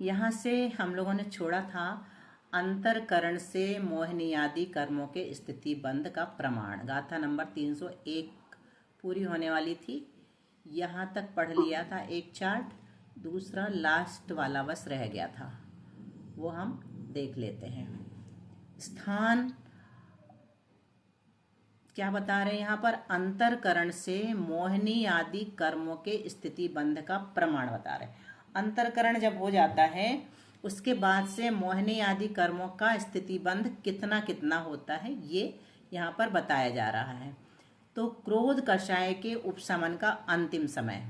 यहाँ से हम लोगों ने छोड़ा था अंतरकरण से मोहिनी आदि कर्मों के स्थिति बंध का प्रमाण। गाथा नंबर 301 पूरी होने वाली थी। यहाँ तक पढ़ लिया था एक चार्ट, दूसरा लास्ट वाला बस रह गया था, वो हम देख लेते हैं। स्थान क्या बता रहे हैं यहाँ पर? अंतरकरण से मोहिनी आदि कर्मों के स्थिति बंध का प्रमाण बता रहे हैं। अंतरकरण जब हो जाता है उसके बाद से मोहिनी आदि कर्मों का स्थिति बंध कितना कितना होता है ये यहाँ पर बताया जा रहा है। तो क्रोध कषाय के उपशमन का अंतिम समय,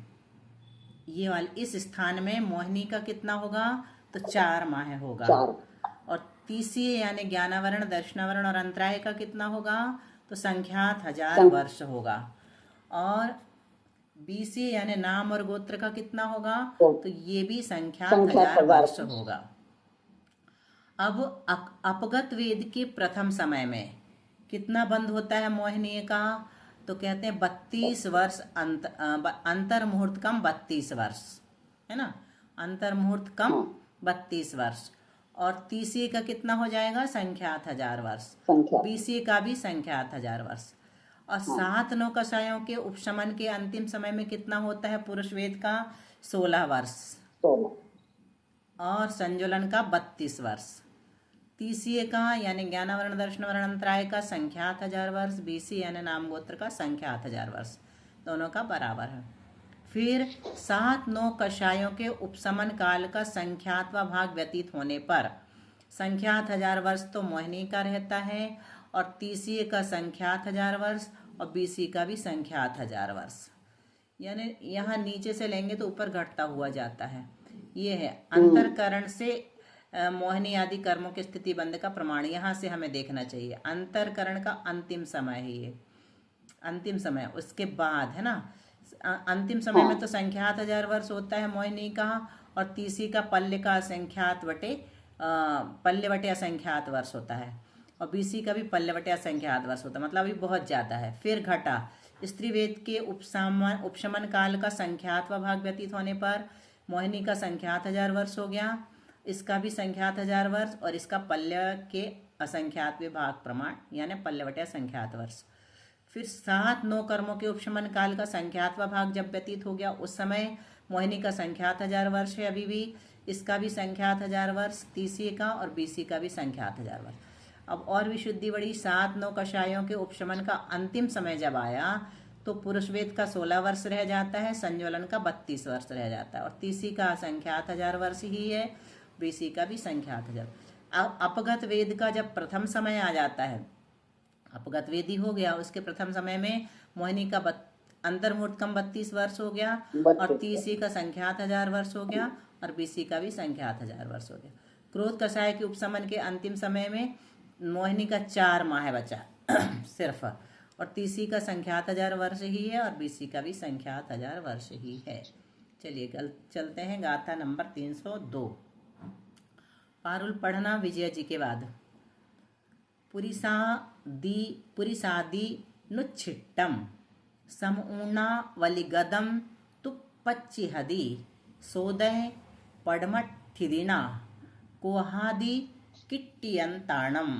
ये वाले इस स्थान में मोहिनी का कितना होगा? तो 4 माह होगा। और तीसरी यानी ज्ञानावरण, दर्शनावरण और अंतराय का कितना होगा? तो संख्यात 1000 वर्ष होगा। और बीसी यानी नाम और गोत्र का कितना होगा? तो ये भी संख्यात 1000 वर्ष होगा। अब अपगत वेद के प्रथम समय में कितना बंद होता है मोहिनी का? तो कहते हैं 32 वर्ष, अंतर मुहूर्त कम 32 वर्ष, है ना, अंतर मुहूर्त कम 32 वर्ष। और तीसरे का कितना हो जाएगा? संख्यात 1000 वर्ष। बीसी का भी संख्यात 1000 वर्ष। और 7 9 कषायों के उपशमन के अंतिम समय में कितना होता है पुरुष वेद का? 16 वर्ष। और संजुलन का 32 वर्ष। तीसरे का यानी ज्ञानावरण, दर्शनावरण, अंतराय का संख्यात 1000 वर्ष। बीसी यानी नाम गोत्र का संख्यात 1000 वर्ष, दोनों का बराबर है। फिर 7 9 कषायों के उपशमन काल का संख्यात्वा भाग व्यतीत होने पर संख्यात 1000 वर्ष तो मोहिनी का रहता है, और तीसरे का संख्यात 1000 वर्ष, और बीसी का भी संख्यात 1000 वर्ष। यानी यहाँ नीचे से लेंगे तो ऊपर घटता हुआ जाता है। ये है अंतरकरण से मोहिनी आदि कर्मों की स्थिति बंध का प्रमाण। यहाँ से हमें देखना चाहिए अंतरकरण का अंतिम समय है ये, अंतिम समय। उसके बाद है ना, अंतिम समय में तो संख्यात 1000 वर्ष होता है मोहिनी का, और तीसरी का पल्ले का असंख्यात बटे पल्ले बटे असंख्यात वर्ष होता है, और बीसी का भी पल्ले बटे असंख्यात वर्ष होता है, मतलब अभी बहुत ज्यादा है। फिर घटा स्त्री वेद के उपशमन काल का संख्यात व भाग व्यतीत होने पर मोहिनी का संख्यात 1000 वर्ष हो गया, इसका भी संख्यात 1000 वर्ष, और इसका पल्ले के असंख्यात विभाग प्रमाण यानी पल्ले बटे असंख्यात वर्ष। फिर 7 9 कर्मों के उपशमन काल का संख्यात्वा भाग जब व्यतीत हो गया, उस समय मोहिनी का संख्यात 1000 वर्ष है अभी भी, इसका भी संख्यात 1000 वर्ष, तीसरे का और बीसी का भी संख्यात 1000 वर्ष। अब और भी शुद्धि बढ़ी। 7 9 कषायों के उपशमन का अंतिम समय जब आया तो पुरुष वेद का 16 वर्ष रह जाता है, संज्वलन का 32 वर्ष रह जाता है, और तीसरी का संख्यात 1000 वर्ष ही है, बीसी का भी संख्यात 1000। अब अपगत वेद का जब प्रथम समय आ जाता है, अपगत वेदी हो गया, उसके प्रथम समय में मोहिनी का अंतर्मुहूर्त कम 32 वर्ष हो गया, और तीसरी का संख्यात 1000 वर्ष हो गया, और बीसी का भी संख्यात 1000 वर्ष हो गया। क्रोध कषाय के उपशमन के अंतिम समय में मोहिनी का 4 माह बचा सिर्फ, और तीसरी का संख्यात 1000 वर्ष ही है, और बीसी का भी संख्यात 1000 वर्ष ही है। चलिए चलते हैं गाथा नंबर 302। पारुल पढ़ना विजय जी के बाद। पुरिसादी नुच्छिट्टम समूना वलिगदम तुप्पच्चिहदि सोदय पडमठिदिना कोहादि किट्टियंताणम।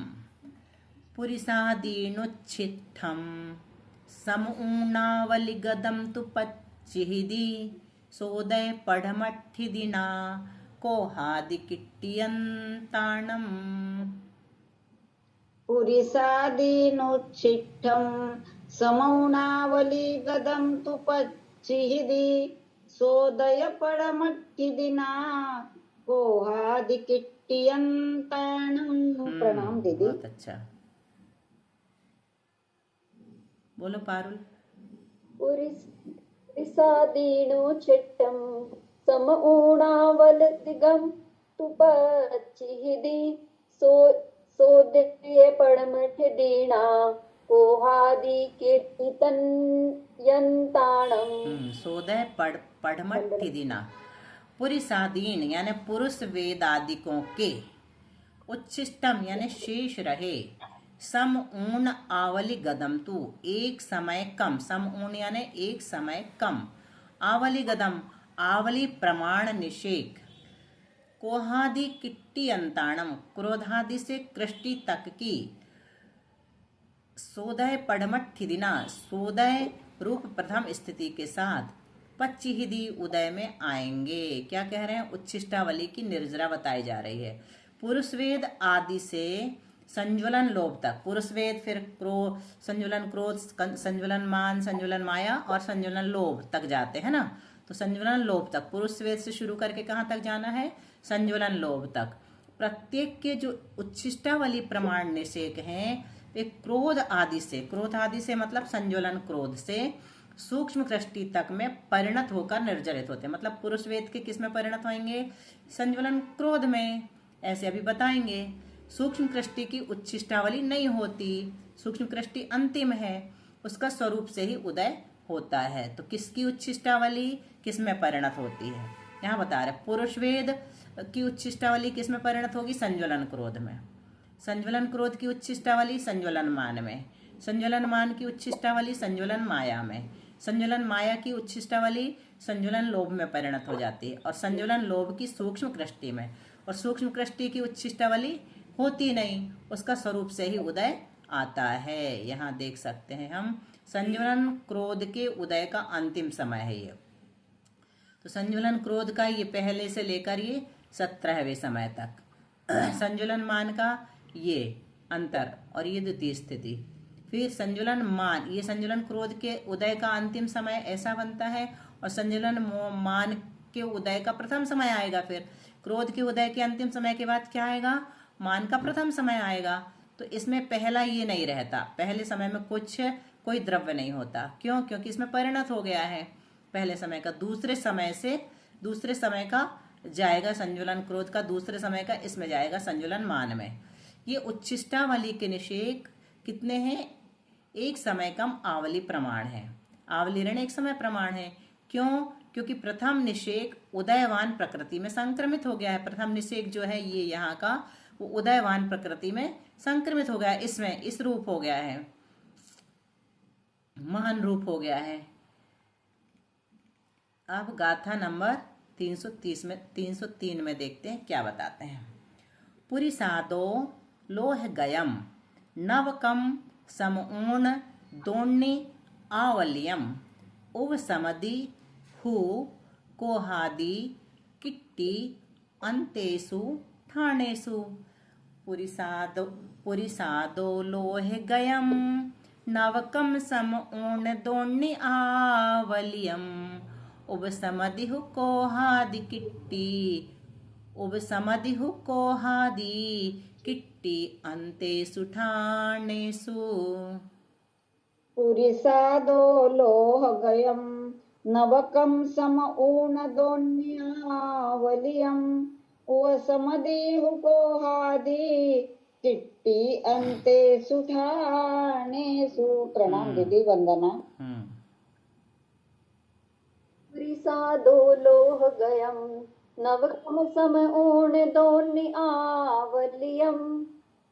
पुरिसादीनुच्छिट्टम समूना वलिगदम तुप्पच्चिहदि सोदय पडमठिदिना कोहादि किट्टियंताणम। पुरिसादीनुच्छिट्टं समौनावलिगदं तु पच्चिहिदि सोदयपडमठिदिना कोहादिकिट्टियन्ताणं। प्रणाम दीदी। बहुत अच्छा, बोलो पारुल। पुरिसादीनुच्छिट्टं समऊणावलिगदं तु पच्चिहिदि सोदय पडमठिदिना कोहादि कीर्तियन्ताणं। सोदय पडमठिदिना। पुरिसादीन यानी पुरुष वेदादिकों के, उच्छिष्टम यानी शेष रहे, सम ऊन आवली गदम तू एक समय कम, सम ऊन यानी एक समय कम, आवली गदम आवली प्रमाण निषेक, कोहादि किट्टी अंताणम, क्रोधादि से कृष्टि तक की सोदय पढ़मठिदिना, सोदय रूप प्रथम स्थिति के साथ पच्चिहिदी उदय में आएंगे। क्या कह रहे हैं? उच्छिष्टावली की निर्जरा बताई जा रही है। पुरुष वेद आदि से संज्वलन लोभ तक, पुरुष वेद, फिर संज्वलन क्रोध, संज्वलन मान, संज्वलन माया और संज्वलन लोभ तक जाते हैं ना। तो संज्वलन लोभ तक पुरुष वेद से शुरू करके कहाँ तक जाना है? संज्वलन लोभ तक। प्रत्येक के जो उच्छिष्टावली प्रमाण निषेक हैं वे क्रोध आदि से, क्रोध आदि से मतलब संज्वलन क्रोध से सूक्ष्म कृष्टि तक में परिणत होकर निर्जरित होते हैं। मतलब पुरुष वेद के किस में परिणत होंगे? संज्वलन क्रोध में। ऐसे अभी बताएंगे। सूक्ष्म कृष्टि की उच्छिष्टावली नहीं होती, सूक्ष्म कृष्टि अंतिम है, उसका स्वरूप से ही उदय होता है। तो किसकी उच्छिष्टावली किस में परिणत होती है? यहाँ बता रहे पुरुष वेद की उच्छिष्टावली किस में परिणत होगी? संज्वलन क्रोध में। संज्वलन क्रोध की उच्छिष्टावली संज्वलन मान में। संज्वलन मान की उच्छिष्टावली संज्वलन माया में। संज्वलन माया की उच्छिष्टावली संज्वलन लोभ में परिणत हो जाती है, और संज्वलन लोभ की सूक्ष्म कृष्टि में। और सूक्ष्म कृष्टि की उच्छिष्टावली होती नहीं, उसका स्वरूप से ही उदय आता है। यहाँ देख सकते हैं हम, संज्वलन क्रोध के उदय का अंतिम समय है ये। तो संज्वलन क्रोध का ये पहले से लेकर ये 17वें समय तक, संज्वलन मान का ये अंतर और ये द्वितीय स्थिति। फिर संज्वलन मान, ये संज्वलन क्रोध के उदय का अंतिम समय ऐसा बनता है, और संज्वलन मान के उदय का प्रथम समय आएगा। फिर क्रोध के उदय के अंतिम समय के बाद क्या आएगा? मान का प्रथम समय आएगा। तो इसमें पहला ये नहीं रहता, पहले समय में कोई द्रव्य नहीं होता। क्यों? क्योंकि इसमें परिणत हो गया है पहले समय का। दूसरे समय का जाएगा संज्वलन क्रोध का, दूसरे समय का इसमें जाएगा संज्वलन मान में। ये उच्छिष्टावली के निषेक कितने हैं? एक समय कम आवली प्रमाण है। आवली ऋण एक समय प्रमाण है। क्यों? क्योंकि प्रथम निषेक उदयवान प्रकृति में संक्रमित हो गया है। प्रथम निषेक जो है ये यहाँ का, वो उदयवान प्रकृति में संक्रमित हो गया है, इसमें इस रूप हो गया है, महान रूप हो गया है। अब गाथा नंबर 303 में देखते हैं क्या बताते हैं। पुरिसादो लोह गयम नवकम समूण दोण्य आवल्यम उव समदि हु कोहादि किट्टी अंतेषु ठाणेषु। पुरिसादो लोह गयम नवकम समूण दोण्य आवल्यम उब समदिहु कोहादि किट्टी, उब समदिहु कोहादि किट्टी अंतेषु ठाणेषु। पुरिसादो लोह गयम नवकम सम ऊण दोन्यावलियम उव समदेहु कोहादि किट्टी अंते सुठानेसु। प्रणाम दीदी, वंदना। पुरिसादो लोह गयम नवकम सम ऊण दोन्य आवल्यम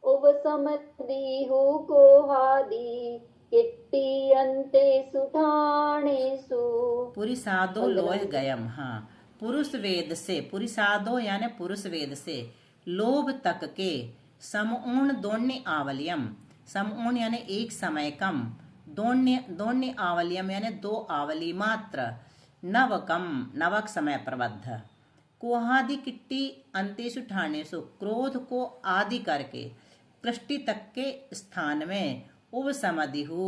उव समदीहु कोहादि किट्टी अंतेषु ठाणेषु। पुरिसादो लोह गयम, हाँ, पुरुष वेद से, पुरिसादो यानी पुरुष वेद से लोभ तक के समूण दोण्य आवलियम, समूण यानी एक समय कम, दोण्य आवलियम यानी दो आवली मात्र, नवकम नवक समय प्रबद्ध, कोहादि किट्टी अंतेषु ठाणेषु क्रोध को आदि करके कृष्टि तक के स्थान में उपसमदिहु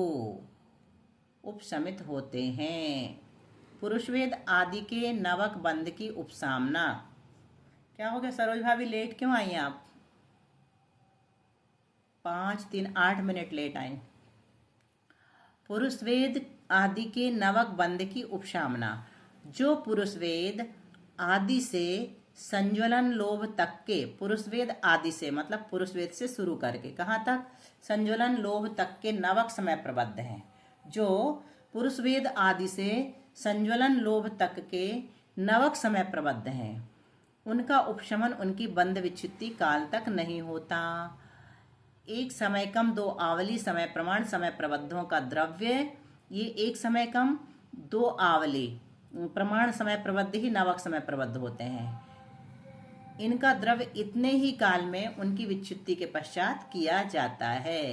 उपशमित होते हैं। पुरुष वेद आदि के नवक बंध की उपसामना। क्या हो गया सरोज भाभी, लेट क्यों आई आप? 5, 3, 8 मिनट लेट आई। पुरुष वेद आदि के नवक बंध की उपसामना। जो पुरुष वेद आदि से संज्वलन लोभ तक के, पुरुष वेद आदि से मतलब पुरुष वेद से शुरू करके कहाँ तक? संज्वलन लोभ तक के नवक समय प्रबद्ध हैं। जो पुरुष वेद आदि से संज्वलन लोभ तक के नवक समय प्रबद्ध हैं, उनका उपशमन उनकी बंध विच्छित्ति काल तक नहीं होता। एक समय कम दो आवली समय प्रमाण समय प्रबद्धों का द्रव्य, ये एक समय कम दो आवली प्रमाण समय प्रबद्ध ही नवक समय प्रबद्ध होते हैं। इनका द्रव्य इतने ही काल में उनकी विच्युति के पश्चात किया जाता है।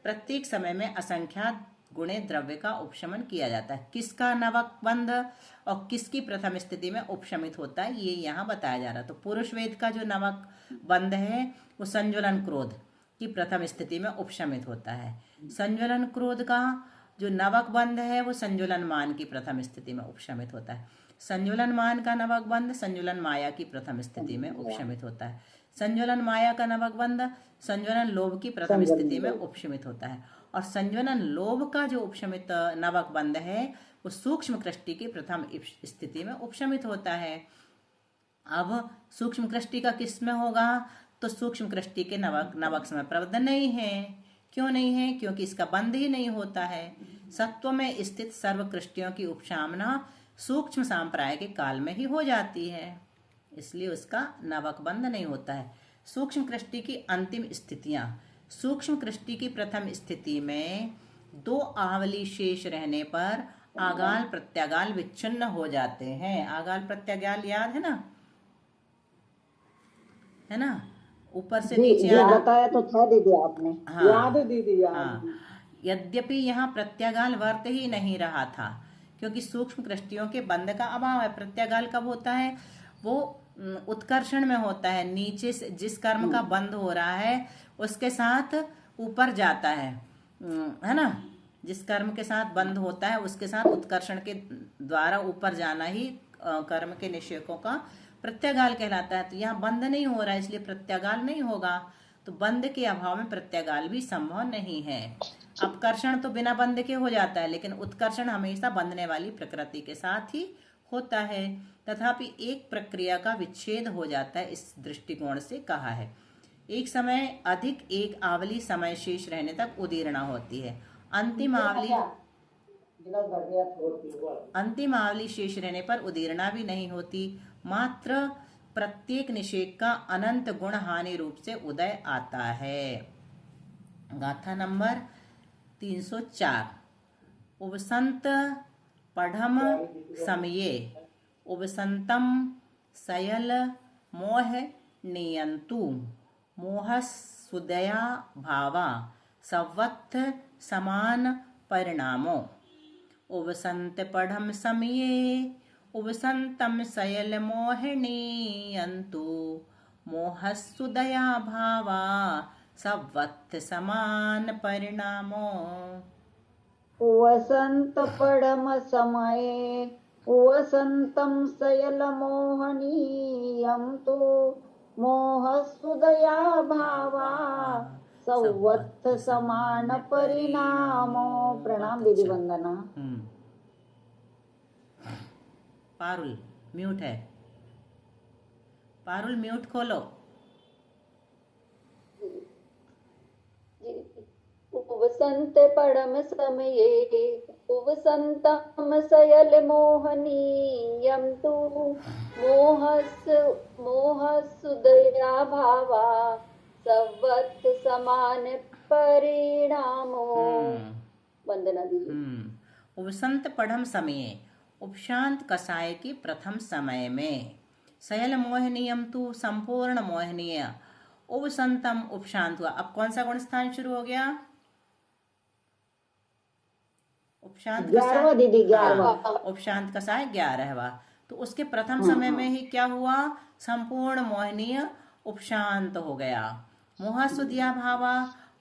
प्रत्येक समय में असंख्यात गुणे द्रव्य का उपशमन किया जाता है। किसका नवक बंध और किसकी प्रथम स्थिति में उपशमित होता है ये यहाँ बताया जा रहा है। तो पुरुष वेद का जो नवक बंध है वो संज्वलन क्रोध की प्रथम स्थिति में उपशमित होता है। संज्वलन क्रोध का जो नवक बंध है वो संज्वलन मान की प्रथम स्थिति में उपशमित होता है। संज्वलन मान का नवक बंध संज्वलन माया की प्रथम स्थिति में उपशमित होता है। संज्वलन माया का नवक बंध संज्वलन लोभ की प्रथम स्थिति में उपशमित होता है। और संज्वलन लोभ का जो उपशमित नवक बंध है वो सूक्ष्म कृष्टि की प्रथम स्थिति में उपशमित होता है। अब सूक्ष्म कृष्टि का किस में होगा? तो सूक्ष्म कृष्टि के नवक समय प्रबंध नहीं है। क्यों नहीं है? क्योंकि इसका बंध ही नहीं होता है। सत्व में स्थित सर्व कृष्टियों की उपशामना सूक्ष्म सांप्राय के काल में ही हो जाती है, इसलिए उसका नवक बंध नहीं होता है। सूक्ष्म कृष्टि की अंतिम स्थितियां। सूक्ष्म कृष्टि की प्रथम स्थिति में 2 आवली शेष रहने पर आगाल प्रत्यागाल विच्छिन्न हो जाते हैं। आगाल प्रत्यागाल याद है ना? है ना? ऊपर से नीचे आना बताया तो था दीदी आपने। हाँ, याद है दीदी, याद। हाँ। यद्यपि यहाँ प्रत्यागाल वर्त ही नहीं रहा था क्योंकि सूक्ष्म कृष्टियों के बंध का अभाव है। प्रत्यागाल कब होता है? वो उत्कर्षण में होता है। नीचे से जिस कर्म का बंध हो रहा है उसके साथ ऊपर जाता है ना? जिस कर्म के साथ बंध होता है उसके साथ उत्कर्षण के द्वारा ऊपर जाना ही कर्म के निषेकों का प्रत्यागाल कहलाता है। तो यहाँ बंध नहीं हो रहा है इसलिए प्रत्यागाल नहीं होगा। तो बंध के अभाव में प्रत्यागाल भी संभव नहीं है। अपकर्षण तो बिना बंध के हो जाता है लेकिन उत्कर्षण हमेशा बंधने वाली प्रकृति के साथ ही होता है। तथापि एक प्रक्रिया का विच्छेद हो जाता है, इस दृष्टिकोण से कहा है। एक समय अधिक एक आवली समय शेष रहने तक उदीर्णा होती है। अंतिम आवली शेष रहने पर उदीर्णा भी नहीं होती। मात्र प्रत्येक निषेक का अनंत गुण हानि रूप से उदय आता है। गाथा नंबर 304। उपसंत पढ़म समये उपसंतम सयल मोह नियंतु मोह सुदया भावा सवत्थ समान परिणामो। उपसंत पढ़म समये उपसंतम सयल मोहिनीयन्तु मोह सुदया भावा सवत्थ समान परिणामो। वसंत पडम समये वसंतं सयल मोहनीयं तु मोह सुदया भावा सवत्थ समान परिणामो। प्रणाम दीदी, वंदना। पारुल म्यूट है। पारुल म्यूट खोलो। उपसंत पडम समये उपसंतम सयल मोहनीयं तु मोह सुदया भावा सवत्थ समान परिणामो। वंदना दीदी। उपसंत पढ़म समये उपशांत कसाय की प्रथम समय में सयल मोहनीयम तु संपूर्ण मोहनीय उपसंतम उपशांत हुआ। अब कौन सा गुण स्थान शुरू हो गया? उपशांत कसाय दीदी 11वां। उपशांत कसाय 11वां। तो उसके प्रथम समय में ही क्या हुआ? संपूर्ण मोहनीय उपशांत हो गया। मोह सुदिया भावा,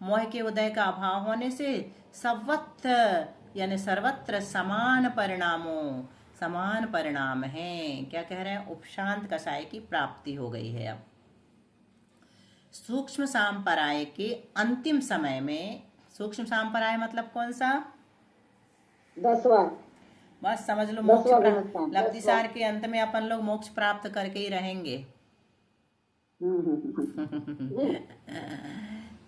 मोह के उदय का अभाव होने से सवत्थ यानी सर्वत्र समान परिणामों, समान परिणाम है। क्या कह रहे हैं? उपशांत कसाय की प्राप्ति हो गई है। अब सूक्ष्म सांपराय के अंतिम समय में, सूक्ष्म सांपराय मतलब कौन सा? 10वां। बस समझ लो, मोक्ष प्राप्त। लब्धिसार के अंत में अपन लोग मोक्ष प्राप्त करके ही रहेंगे।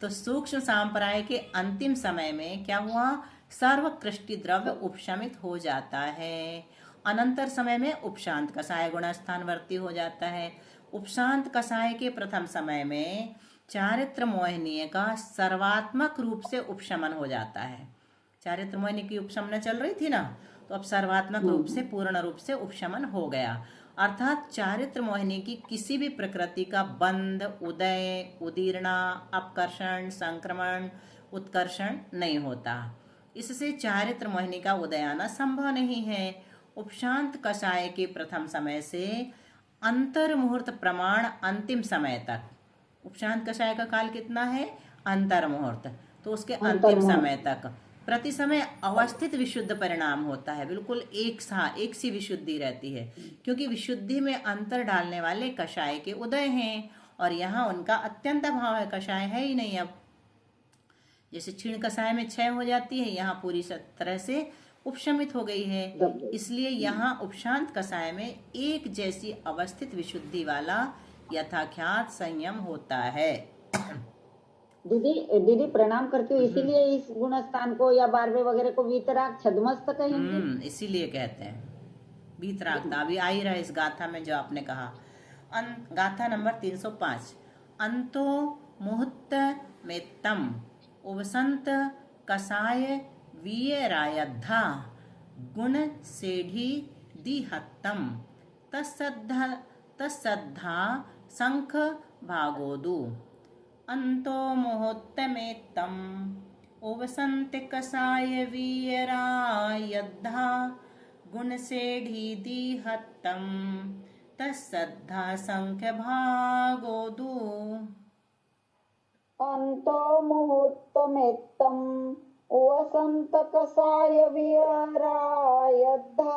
तो सूक्ष्म सांपराय के अंतिम समय में क्या हुआ? सर्वकृष्टि द्रव्य उपशमित हो जाता है। अनंतर समय में उपशांत कसाय गुणस्थानवर्ती हो जाता है। उपशांत कसाय के प्रथम समय में चारित्र मोहिनी का सर्वात्मक रूप से उपशमन हो जाता है। चारित्र मोहिनी की उपशमन चल रही थी ना, तो अब सर्वात्मक रूप से, पूर्ण रूप से उपशमन हो गया। अर्थात चारित्र मोहिनी की किसी भी प्रकृति का बंध, उदय, उदीर्णा, अपकर्षण, संक्रमण, उत्कर्षण नहीं होता। इससे चारित्र मोहिनी का उदय आना संभव नहीं है। उपशांत कषाय के प्रथम समय से अंतर मुहूर्त प्रमाण अंतिम समय तक, उपशांत कषाय का काल कितना है? अंतर मुहूर्त, तो उसके अंतिम समय तक प्रति समय अवस्थित विशुद्ध परिणाम होता है। बिल्कुल एक सी विशुद्धि रहती है, क्योंकि विशुद्धि में अंतर डालने वाले कषाय के उदय हैं और यहाँ उनका अत्यंत अभाव है, कषाय है ही नहीं। अब जैसे क्षीण कषाय में क्षय हो जाती है, यहाँ पूरी तरह से उपशमित हो गई है। इसलिए यहाँ उपशांत कषाय में एक जैसी अवस्थित विशुद्धि वाला यथाख्यात संयम होता है। दीदी प्रणाम करती हूँ। इसीलिए इस गुण स्थान को या 12वें वगैरह को वीतराग छद्मस्त कहेंगे। इसीलिए कहते हैं वीतरागता। अभी आ ही रहा है इस गाथा में जो आपने कहा। गाथा नंबर 305। अंतो मुहूर्त में तम उवसंत कषाय वीयरायद्धा गुण सेढ़ी दिहत्तम तस्सद्धा शंख भागोदु। अंतो मुहूर्तमेत्तम उवसन्त कषाय वीयरायद्धा गुणसेढ़ी दिहत्तम तस्सद्धा शंख भागोदु। अंतो मुहूर्तमेत्तम उवसंत कषाय वीयरायद्धा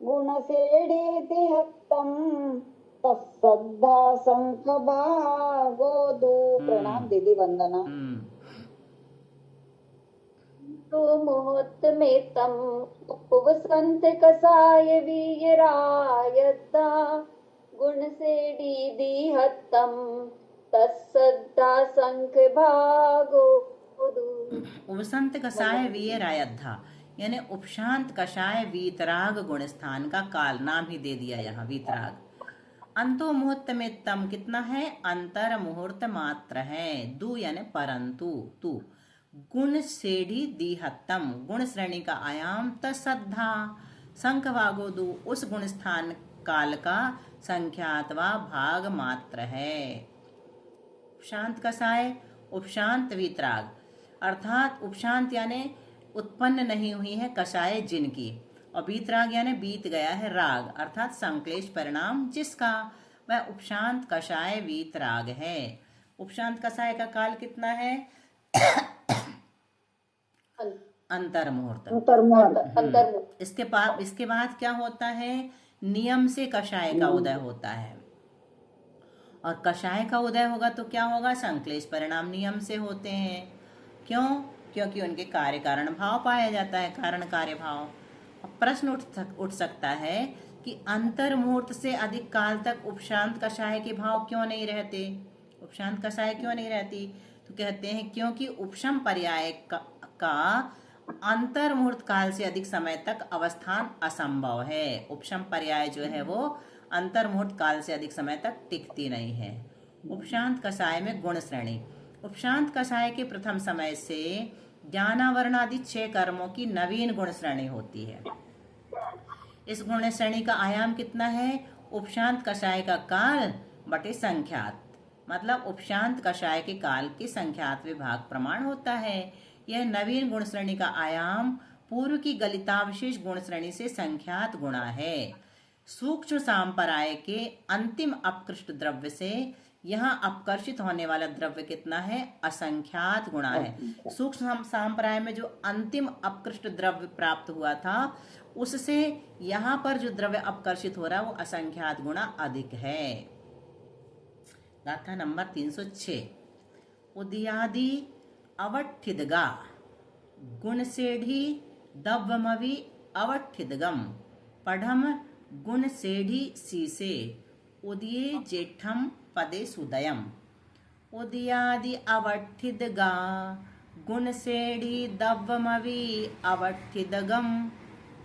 गुणसेढ़ी दिहत्तम तस्सद्धा शंख भागोदु। प्रणाम दीदी, वंदना। तो मुहूर्त में तम उपवसंत कषाय वीयरायद्धा गुण से दिहत्तम तस्सद्धा शंख भागोदु। उपसंत कषाय वीयरायद्धा यानी उपशांत कषाय वीतराग गुण स्थान का काल नाम ही दे दिया यहाँ, वीतराग। अंतो मुहूर्त में तम कितना है? अंतर मुहूर्त मात्र है। दु यानी परंतु, तू गुण सेढ़ी दिहत्तम गुण श्रेणी का आयाम तस्सद्धा शंख भागोदु उस गुण स्थान काल का संख्यातवा भाग मात्र है। उपशांत कषाय उपशांत वीतराग, अर्थात उपशांत यानी उत्पन्न नहीं हुई है कषाय जिनकी, और वीतराग यानी बीत गया है राग, अर्थात संक्लेश परिणाम जिसका, वह उपशांत कषाय वीतराग है। उपशांत कषाय का काल कितना है? अंतर मुहूर्त। इसके बाद क्या होता है? नियम से कषाय का उदय होता है, और कषाय का उदय होगा तो क्या होगा? संक्लेश परिणाम नियम से होते हैं। क्यों? क्योंकि उनके कार्य कारण भाव पाया जाता है, कारण कार्य भाव। अब प्रश्न उठ सकता है कि अंतर मुहूर्त से अधिक काल तक उपशांत कषाय के भाव क्यों नहीं रहते? उपशांत कषाय क्यों नहीं रहती? तो कहते हैं क्योंकि उपशम पर्याय का अंतर मुहूर्त काल से अधिक समय तक अवस्थान असंभव है। उपशम पर्याय जो है वो अंतर मुहूर्त काल से अधिक समय तक टिकती नहीं है। उपशांत कषाय में गुण श्रेणी। उपशांत कषाय के प्रथम समय से ज्ञानावरण आदि 6 कर्मों की नवीन गुण श्रेणी होती है। इस गुण श्रेणी का आयाम कितना है? उपशांत कषाय का काल बटे संख्यात, मतलब उपशांत कषाय के काल के संख्यात विभाग प्रमाण होता है। यह नवीन गुण श्रेणी का आयाम पूर्व की गलिताविशेष गुण श्रेणी से संख्यात गुणा है। सूक्ष्म सांपराय के अंतिम अपकृष्ट द्रव्य से यहाँ अपकर्षित होने वाला द्रव्य कितना है? असंख्यात गुणा है। सूक्ष्म सांपराय में जो अंतिम अपकृष्ट द्रव्य प्राप्त हुआ था उससे यहाँ पर जो द्रव्य अपकर्षित हो रहा है वो असंख्यात गुणा अधिक है। गाथा नंबर 306। उदयादि अवठिदगा गुणसेढ़ी दव्वमवि अवठिदगम पढ़म गुणसेढ़ी सीसे उदये जेठम पदे सुदयम। उदयादि अवठिदगा गुणसेढ़ी दव्वमवि अवठिदगम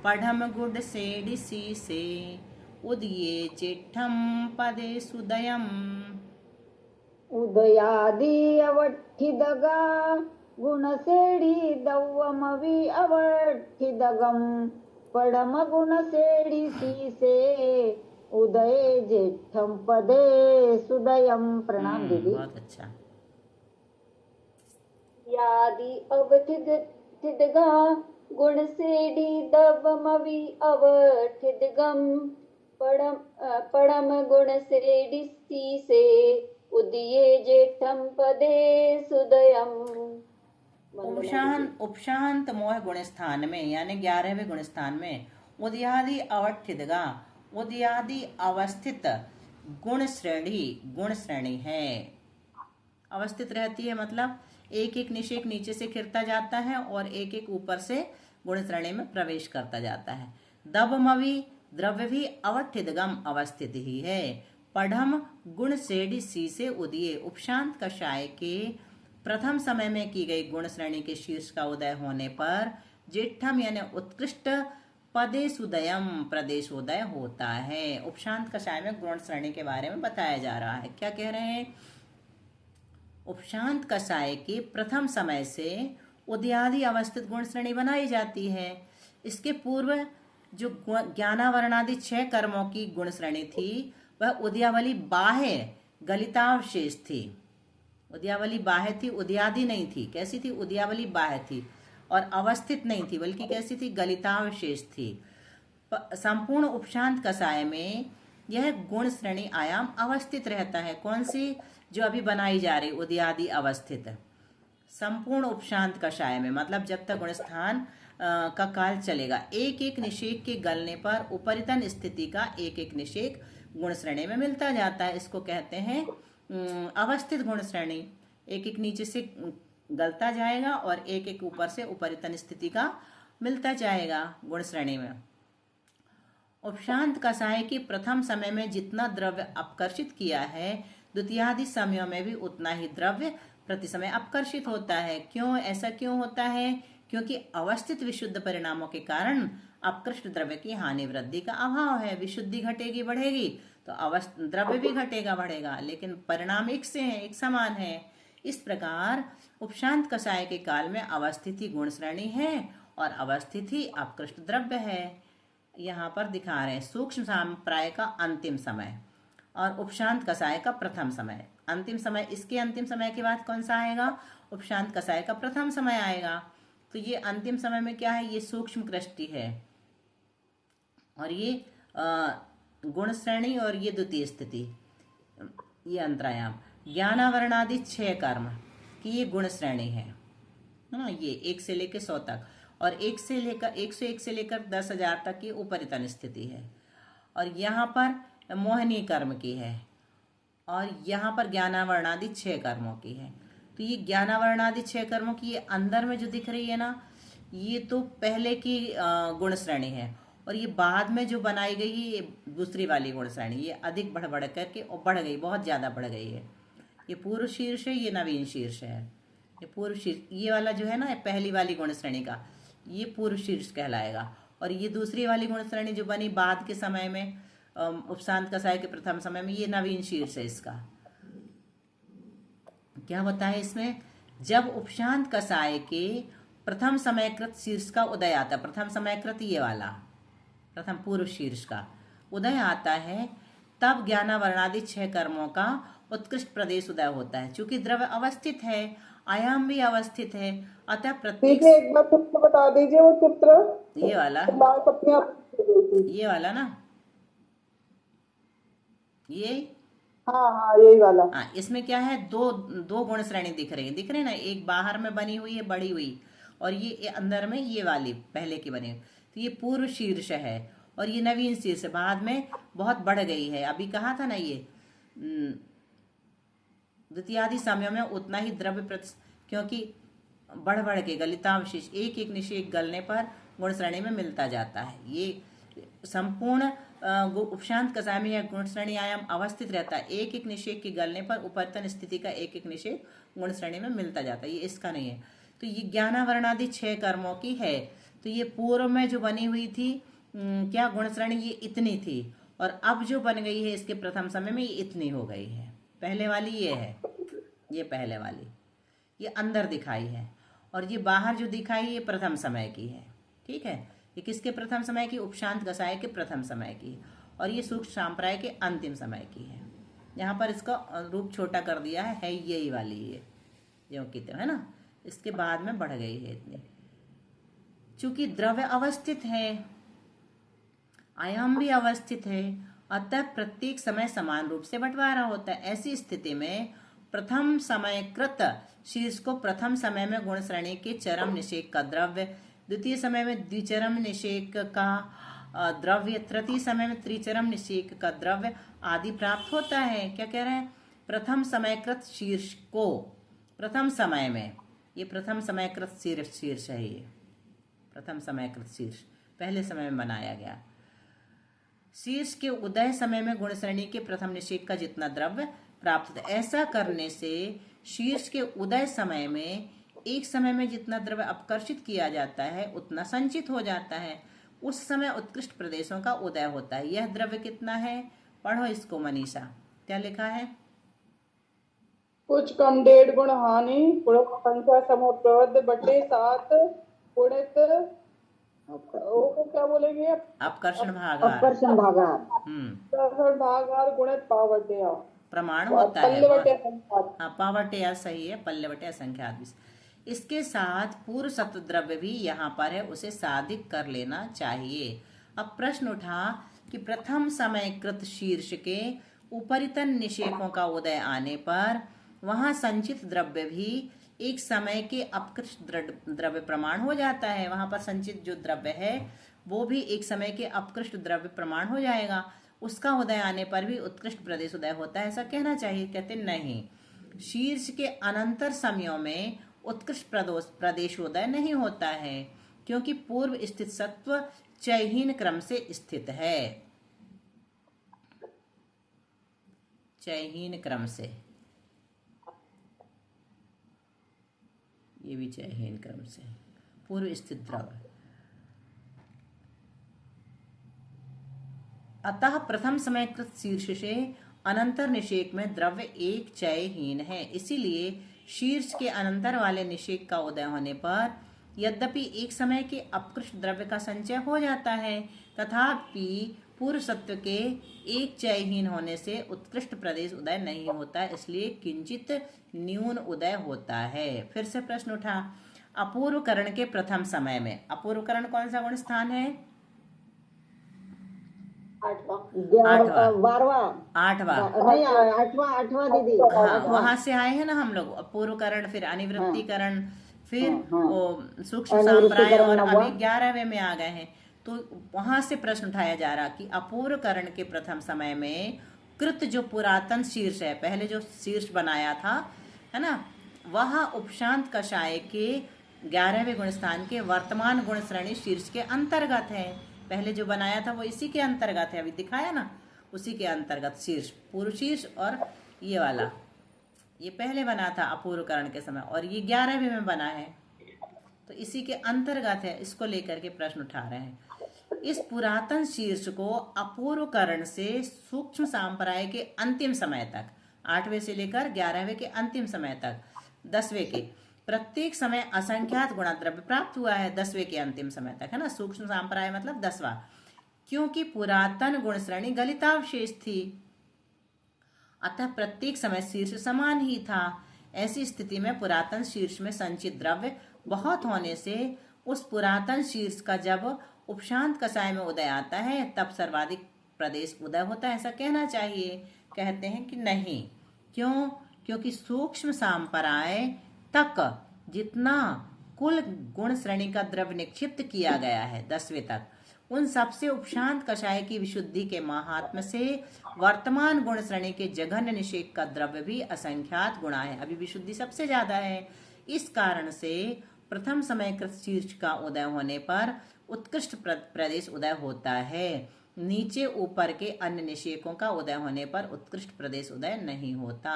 पढ़म गुणसेढ़ी सीसे उदये जेठम पदे सुदयम। उदयादि अवठिदगा गुणसेढ़ी दव्वमवि अवठिदगम पढ़म गुणसेढ़ी सीसे उदये जेठम पदे सुदयम। प्रणाम दीदी। बहुत अच्छा। यादि अवथिदगा गुण सेडी दवमवि अवठिदगम पड़म गुण सेडी से उदिये जेठम पदे सुदयम। उपशांत मोह गुण स्थान में यानी 11वें गुण स्थान में उदयादि अवठिदगा, उदयादि अवस्थित गुण श्रेणी है। अवस्थित रहती है मतलब एक एक निषेक नीचे से खिरता जाता है और एक एक ऊपर से गुण श्रेणी में प्रवेश करता जाता है। दबमवि द्रव्य भी अवठिदगम अवस्थित ही है। पढ़म गुण सेडी सी से उदय उपशांत कषाय के प्रथम समय में की गई गुण श्रेणी के शीर्ष का उदय होने पर जेठम यानी उत्कृष्ट पदेशोदयम प्रदेशोदय होता है। उपशांत कषाय में गुण श्रेणी के बारे में बताया जा रहा है। क्या कह रहे हैं? उपशांत कषाय के प्रथम समय से उदयादि अवस्थित गुण श्रेणी बनाई जाती है। इसके पूर्व जो ज्ञानावरणादि 6 कर्मों की गुण श्रेणी थी वह उदयावली बाह्य गलितावशेष थी। उदयावली बाह्य थी, उदयादि नहीं थी। कैसी थी? उदयावली बाह्य थी और अवस्थित नहीं थी, बल्कि कैसी थी? गलितावशेष थी। संपूर्ण उपशांत कषाय में यह गुण श्रेणी आयाम अवस्थित रहता है। कौन सी? जो अभी बनाई जा रही उदयादि अवस्थित। संपूर्ण उपशांत कषाय में मतलब जब तक गुणस्थान का काल चलेगा, एक एक निषेक के गलने पर उपरितन स्थिति का एक एक निषेक गुण श्रेणी में मिलता जाता है। इसको कहते हैं अवस्थित गुण श्रेणी। एक एक नीचे से गलता जाएगा और एक एक ऊपर से उपरितन स्थिति का मिलता जाएगा गुण श्रेणी में। उपशांत कषाय के प्रथम समय में जितना द्रव्य अपकर्षित किया है, द्वितीयादि समयों में भी उतना ही द्रव्य प्रति समय अपकर्षित होता है। क्यों? ऐसा क्यों होता है? क्योंकि अवस्थित विशुद्ध परिणामों के कारण अपकृष्ट द्रव्य की हानि वृद्धि का अभाव है। विशुद्धि घटेगी बढ़ेगी तो द्रव्य भी घटेगा बढ़ेगा, लेकिन परिणाम एक से है, एक समान है। इस प्रकार उपशांत कषाय के काल में अवस्थिति गुण श्रेणी है और अवस्थिति अपकृष्ट द्रव्य है। यहाँ पर दिखा रहे हैं सूक्ष्म संप्राय का अंतिम समय और उपशांत कषाय का प्रथम समय। अंतिम समय, इसके अंतिम समय के बाद कौन सा आएगा? उपशांत कषाय का प्रथम समय आएगा। तो ये अंतिम समय में क्या है? ये सूक्ष्म कृष्टि है और ये गुण श्रेणी और ये द्वितीय स्थिति, ये अंतरायाम। ज्ञानावरणादि 6 कर्म की ये गुण श्रेणी है ना। ये 1 से लेकर 100 तक और 1 से लेकर 101 से लेकर 10,000 तक की उपरितन स्थिति है। और यहाँ पर मोहनीय कर्म की है और यहाँ पर ज्ञानावरणादि 6 कर्मों की है। तो ये ज्ञानावरणादि 6 कर्मों की ये अंदर में जो दिख रही है ना, ये तो पहले की गुण श्रेणी है और ये बाद में जो बनाई गई है ये दूसरी वाली गुण श्रेणी। ये अधिक बढ़ बढ़ करके और बढ़ गई, बहुत ज़्यादा बढ़ गई है। ये पूर्व शीर्ष है, ये नवीन शीर्ष है। ये पूर्व शीर्ष, ये वाला जो है ना पहली वाली गुण श्रेणी का, ये पूर्व शीर्ष कहलाएगा। और ये दूसरी वाली गुण श्रेणी जो बनी बाद के समय में उपशांत कषाय के प्रथम समय में, ये नवीन शीर्ष है। इसका क्या होता है? इसमें जब उपशांत कषाय के प्रथम समयकृत शीर्ष का उदय आता है, प्रथम समयकृत ये वाला प्रथम पूर्व शीर्ष का उदय आता है, तब ज्ञानावरणादि 6 कर्मों का उत्कृष्ट प्रदेश उदय होता है। चूंकि द्रव्य अवस्थित है, आयाम भी अवस्थित है, अतः प्रत्येक। एक बार चित्र बता दीजिए, वो चित्र ये वाला, ये वाला ना, ये हाँ यही वाला। हाँ, इसमें क्या है? दो गुण श्रेणी दिख रही है ना। एक बाहर में बनी हुई है बड़ी हुई और ये अंदर में ये वाली पहले की बनी हुई। तो ये पूर्व शीर्ष है और ये नवीन शीर्ष बाद में बहुत बढ़ गई है। अभी कहा था ना, ये द्वितीयादि समयों में उतना ही द्रव्य क्योंकि बढ़ बढ़ के गलितावशेष एक एक निषेक गलने पर गुण श्रेणी में मिलता जाता है। ये संपूर्ण उपशांत कषाय में यह गुण श्रेणी आयाम अवस्थित रहता है। एक एक निषेक के गलने पर उपरितन स्थिति का एक एक निषेक गुण श्रेणी में मिलता जाता है। ये इसका नहीं है। तो ये ज्ञानावरणादि 6 कर्मों की है। तो ये पूर्व में जो बनी हुई थी क्या गुण श्रेणी, ये इतनी थी और अब जो बन गई है इसके प्रथम समय में ये इतनी हो गई है। पहले वाली ये है, ये पहले वाली ये अंदर दिखाई है और ये बाहर जो दिखाई ये प्रथम समय की है। ठीक है, ये किसके प्रथम समय की? उपशांत कषाय के प्रथम समय की। और ये सूक्ष्म सांप्राय के अंतिम समय की है। यहाँ पर इसका रूप छोटा कर दिया है यही वाली ये जो कि है ना, इसके बाद में बढ़ गई है इतनी। चूंकि द्रव्य अवस्थित है, आयाम भी अवस्थित है, अतः प्रत्येक समय समान रूप से बंटवारा होता है। ऐसी स्थिति में प्रथम समयकृत शीर्ष को प्रथम समय में गुण श्रेणी के चरम निषेक का द्रव्य, द्वितीय समय में द्विचरम निषेक का द्रव्य, तृतीय समय में त्रिचरम निषेक का द्रव्य आदि प्राप्त होता है। क्या कह रहे हैं? प्रथम समयकृत शीर्ष को प्रथम समय में, ये प्रथम समयकृत शीर्ष है, ये प्रथम समयकृत शीर्ष पहले समय में बनाया गया। शीर्ष के उदय समय में गुण श्रेणी के प्रथम निषेक का जितना द्रव्य प्राप्त होता है, ऐसा करने से शीर्ष के उदय समय में एक समय में जितना द्रव्य अपकर्षित किया जाता है उतना संचित हो जाता है। उस समय उत्कृष्ट प्रदेशों का उदय होता है। यह द्रव्य कितना है? पढ़ो इसको मनीषा, क्या लिखा है? कुछ कम 1.5 गुण हानि गुणक संख्या समूह प्रवृत्त बटे 7 गुणित वो क्या बोलेंगे? अपकर्षण भागार। अपकर्षण भागार। अपकर्षण भागार गुणित पावट्या प्रमाण होता है। पल्लवट्या संख्यात। हाँ, पावट्या सही है, पल्लवट्या संख्यात भी। इसके साथ पूर्व सत्व द्रव्य भी यहाँ पर है, उसे साधिक कर लेना चाहिए। अब प्रश्न उठा कि प्रथम समयकृत शीर्ष के उपरितन निषेकों का उदय आने पर वहां संचित द्रव्य भी एक समय के अपकृष्ट द्रव्य प्रमाण हो जाता है। वहां पर संचित जो द्रव्य है वो भी एक समय के अपकृष्ट द्रव्य प्रमाण हो जाएगा। उसका उदय आने पर भी उत्कृष्ट प्रदेश उदय होता है, ऐसा कहना चाहिए। कहते नहीं, शीर्ष के अनंतर समयों में उत्कृष्ट प्रदेशोदय नहीं होता है, क्योंकि पूर्व स्थित सत्व चयहीन क्रम से स्थित है। चयहीन क्रम से, ये भी चयहीन क्रम से पूर्व स्थित द्रव्य। अतः प्रथम समयकृत शीर्ष से अनंतर निषेक में द्रव्य एक चयहीन है। इसीलिए शीर्ष के अनंतर वाले निषेक का उदय होने पर यद्यपि एक समय के अपकृष्ट द्रव्य का संचय हो जाता है, तथापि पूर्व सत्व के एक चयहीन होने से उत्कृष्ट प्रदेश उदय नहीं होता है, इसलिए किंचित न्यून उदय होता है। फिर से प्रश्न उठा, अपूर्वकरण के प्रथम समय में, अपूर्वकरण कौन सा गुण स्थान है? आठवां दीदी। हाँ, वहां से आए हैं ना हम लोग। अपूर्वकरण, फिर अनिवृत्तिकरण, फिर वो सूक्ष्म सांप्राय, और अभी 11वें में आ गए हैं। तो वहां से प्रश्न उठाया जा रहा कि अपूर्वकरण के प्रथम समय में कृत जो पुरातन शीर्ष है, पहले जो शीर्ष बनाया था, है ना, वह उपशांत कषाय के 11वें गुण स्थान के वर्तमान गुण श्रेणी शीर्ष के अंतर्गत है। पहले जो बनाया था वो इसी के अंतर्गत है, अभी दिखाया ना, उसी के अंतर्गत शीर्ष, पूर्व शीर्ष और ये वाला, ये पहले बना था अपूर्वकरण के समय, और ये 11वें में बना है, तो इसी के अंतर्गत है। इसको लेकर के प्रश्न उठा रहे हैं। इस पुरातन शीर्ष को अपूर्वकरण से सूक्ष्म सांप्राय के अंतिम समय तक, 8वें से लेकर 11वें के अंतिम समय तक, 10वें के प्रत्येक समय असंख्यात गुणद्रव्य प्राप्त हुआ है। 10वें के अंतिम समय तक, है ना, सूक्ष्म सांप्राय मतलब 10वां, क्योंकि पुरातन गुण श्रेणी गलितावशेष थी, अतः प्रत्येक समय शीर्ष समान ही था। ऐसी स्थिति में पुरातन शीर्ष में संचित द्रव्य बहुत होने से उस पुरातन शीर्ष का जब उपशांत कषाय में उदय आता है तब सर्वाधिक प्रदेश उदय होता है, ऐसा कहना चाहिए। कहते हैं कि नहीं, क्यों? क्योंकि सूक्ष्म सांप्राय तक जितना कुल गुण श्रेणी का द्रव्य निक्षिप्त किया गया है 10वें तक, उन सबसे उपशांत कषाय की विशुद्धि के महात्म्य से वर्तमान गुण श्रेणी के जघन्य निषेक का द्रव्य भी असंख्यात गुणा है, अभी विशुद्धि सबसे ज्यादा है। इस कारण से प्रथम समयकृत शीर्ष का उदय होने पर उत्कृष्ट प्रदेश उदय होता है। नीचे ऊपर के अन्य निषेकों का उदय होने पर उत्कृष्ट प्रदेश उदय नहीं होता।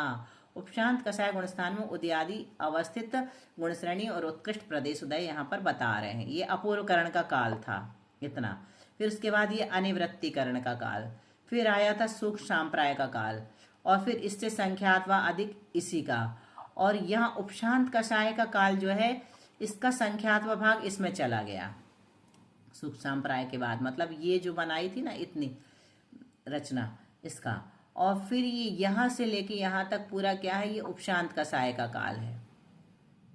उपशांत कषाय गुण स्थान में उदयादि अवस्थित गुण श्रेणी और उत्कृष्ट प्रदेश उदय यहाँ पर बता रहे हैं। ये अपूर्वकरण का काल था इतना। फिर उसके बाद ये अनिवृत्तिकरण का काल, फिर आया था सूक्ष्म सांप्राय का काल, और फिर इससे संख्यात व अधिक इसी का, और यहाँ उपशांत कषाय का काल जो है इसका संख्यात व भाग इसमें चला गया सूक्ष्म सांप्राय के बाद। मतलब ये जो बनाई थी ना इतनी, रचना इसका। और फिर ये यहाँ से लेके यहाँ तक पूरा क्या है, ये उपशांत कसाय का काल है,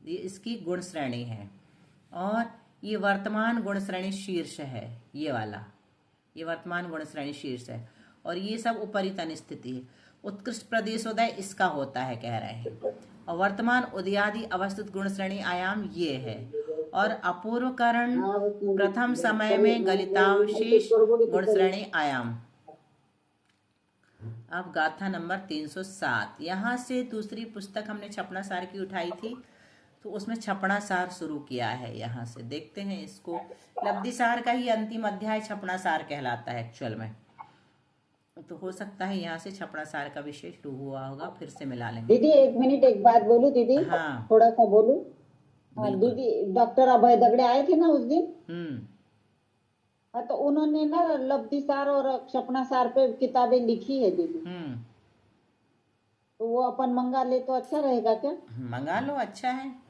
ये इसकी गुण श्रेणी है। और ये वर्तमान गुण श्रेणी शीर्ष है, ये वाला, ये वर्तमान गुण श्रेणी शीर्ष है। और ये सब उपरितन स्थिति है। उत्कृष्ट प्रदेशोदय इसका होता है कह रहे हैं। और वर्तमान उदयादि अवस्थित गुण श्रेणी आयाम ये है। और अपूर्वकरण प्रथम समय में गलितावशेष गुण श्रेणी आयाम। अब गाथा नंबर 307। यहाँ से दूसरी पुस्तक हमने छपना सार की उठाई थी, तो उसमें छपना सार शुरू किया है। यहाँ से देखते हैं इसको। लब्धि सार का ही अंतिम अध्याय छपना सार कहलाता है एक्चुअल में। तो हो सकता है यहाँ से छपना सार का विषय शुरू हुआ होगा, फिर से मिला लेंगे। दीदी एक मिनट, एक बात बोलूं दीदी? हाँ थोड़ा सा बोलूं? बिल्कुल। दीदी डॉक्टर अभय दगड़े आए थे ना उस दिन, हम्म तो उन्होंने ना लब्धि सार और क्षपना सार पे किताबें लिखी है दीदी, तो वो अपन मंगा ले तो अच्छा रहेगा क्या? मंगा लो, अच्छा है।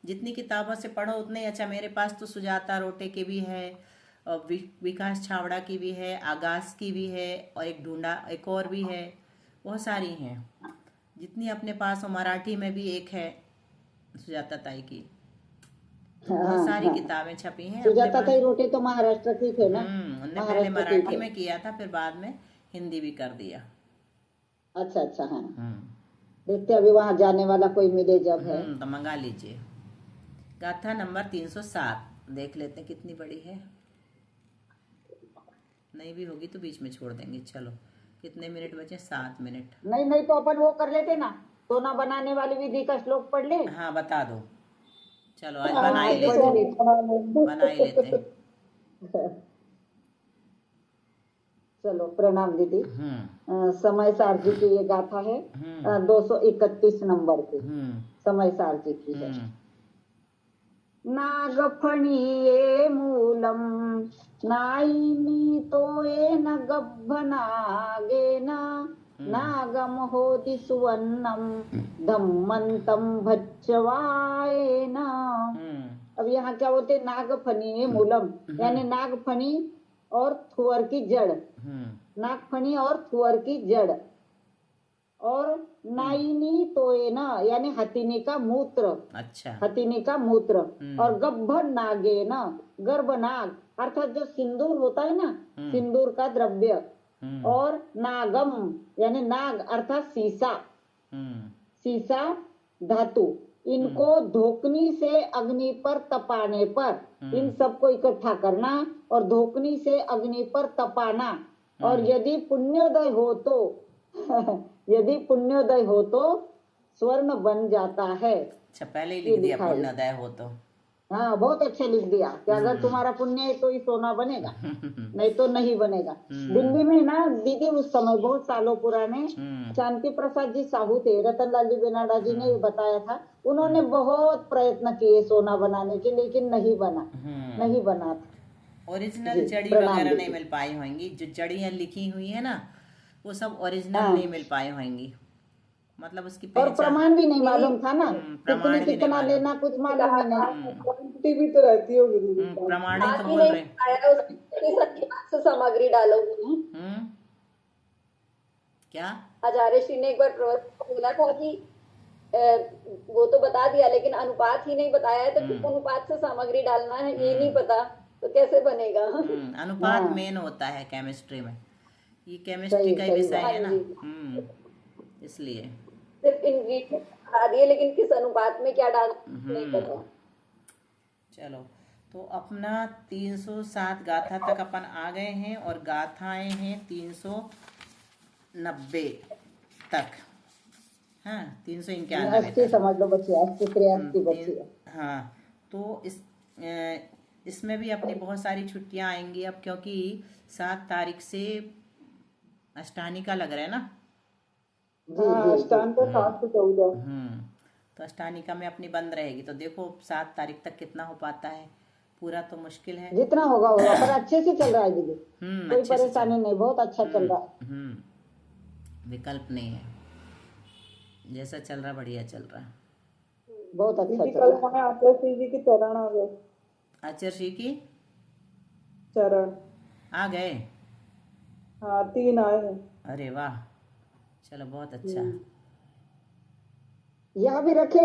जितनी किताबों से पढ़ो उतने अच्छा। मेरे पास तो सुजाता रोटे की भी है, और विकास छावड़ा की भी है, आगास की भी है, और एक और भी है, बहुत सारी हैं। जितनी अपने पास हो, मराठी में भी एक है सुजाता ताई की, बहुत सारी किताबें छपी हैं। सुजाता ताई रोटे तो महाराष्ट्र की थे ना? उनने पहले मराठी में किया था, फिर बाद में हिंदी भी कर दिया। अच्छा अच्छा, हाँ। देखते अभी वहां जाने वाला कोई मिले जब है तो मंगा लीजिए। गाथा नंबर 307 देख लेते हैं कितनी बड़ी है। नहीं भी होगी तो बीच में छोड़ देंगे। चलो कितने मिनट बचे? 7 मिनट। नहीं तो अपन वो कर लेते ना, सोना बनाने वाली विधि का श्लोक पढ़ ले। हाँ बता दो। चलो आज बना ही लेते हैं। चलो प्रणाम दीदी। समय सार जी की ये गाथा है, 231 नंबर की समय सार जी की है। नागफणीये मूलम नाईनी तोये न गब्भनागेन नागम होति सुवर्णम धम्मंतम भच्चवायेन। अब यहाँ क्या बोलते? नागफणी मूलम, यानी नागफणी और थुअर की जड़, नागफणी और थुअर की जड़। और नाइनी तोयना यानी हथिनी का मूत्र। अच्छा। हथिनी का मूत्र। और गब्भ नागे न, गर्भ नाग अर्थात जो सिंदूर होता है ना, सिंदूर का द्रव्य। और नागम यानी नाग अर्थात सीसा, सीसा धातु। इनको धोकनी से अग्नि पर तपाने पर, इन सबको इकट्ठा करना और धोकनी से अग्नि पर तपाना। और यदि पुण्योदय हो तो यदि पुण्योदय हो तो स्वर्ण बन जाता है। अच्छा, पहले ही लिख दिया पुण्योदय हो तो। हाँ बहुत अच्छा लिख दिया कि अगर तुम्हारा पुण्य है तो ही सोना बनेगा, नहीं तो नहीं बनेगा। दिल्ली में ना दीदी उस समय बहुत सालों पुराने शांति प्रसाद जी साहू थे, रतन लाल जी बेनाडा जी ने बताया था। उन्होंने बहुत प्रयत्न किए सोना बनाने के, लेकिन नहीं बना, नहीं बना था। ओरिजिनल जड़ी वगैरह नहीं मिल पाई होंगी। जो जड़ियाँ लिखी हुई है ना वो सब ओरिजिनल नहीं मिल पाई होंगी, मतलब उसकी और प्रमाण भी नहीं मालूम था ना, प्रमाण भी कितना लेना कुछ मालूम ही नहीं। क्वांटिटी भी तो रहती होगी दीदी। प्रमाण ही तो बोल रहे से सामग्री डालो। क्या आचार्य श्री ने एक बार बोला था कि वो तो बता दिया लेकिन अनुपात ही नहीं बताया है, तो किस अनुपात से सामग्री डालना है ये नहीं पता तो कैसे बनेगा। अनुपात मेन होता है केमिस्ट्री में, ये केमिस्ट्री का विषय है ना, इसलिए सिर्फ इंग्रेडिएंट बता दिए लेकिन किस अनुपात में क्या डाल नहीं पता। चलो तो अपना 307 गाथा तक अपन आ गए हैं और गाथाएं हैं 390 तक। हाँ 391 समझ लो बच्चे, 83 बच्चे। हाँ तो इसमें भी अपनी बहुत सारी छुट्टियां आएंगी अब, क्योंकि 7 तारीख से अष्टानिका लग रहा है ना। अष्टान तो 7 से 14। तो अष्टानिका में अपनी बंद रहेगी, तो देखो 7 तारीख तक कितना हो पाता है, पूरा तो मुश्किल है। जितना होगा होगा, पर अच्छे से चल रहा है दीदी, कोई परेशानी नहीं, बहुत अच्छा चल रहा है। विकल्प नहीं है, जैसा चल रहा बढ़िया चल रहा है, बहुत अच्छा चल कल रहा है। आचार्य जी के चरण आ गए, आचार्य श्री की चरण आ गए। हाँ 3 आए हैं। अरे वाह, चलो बहुत अच्छा। यह भी रखे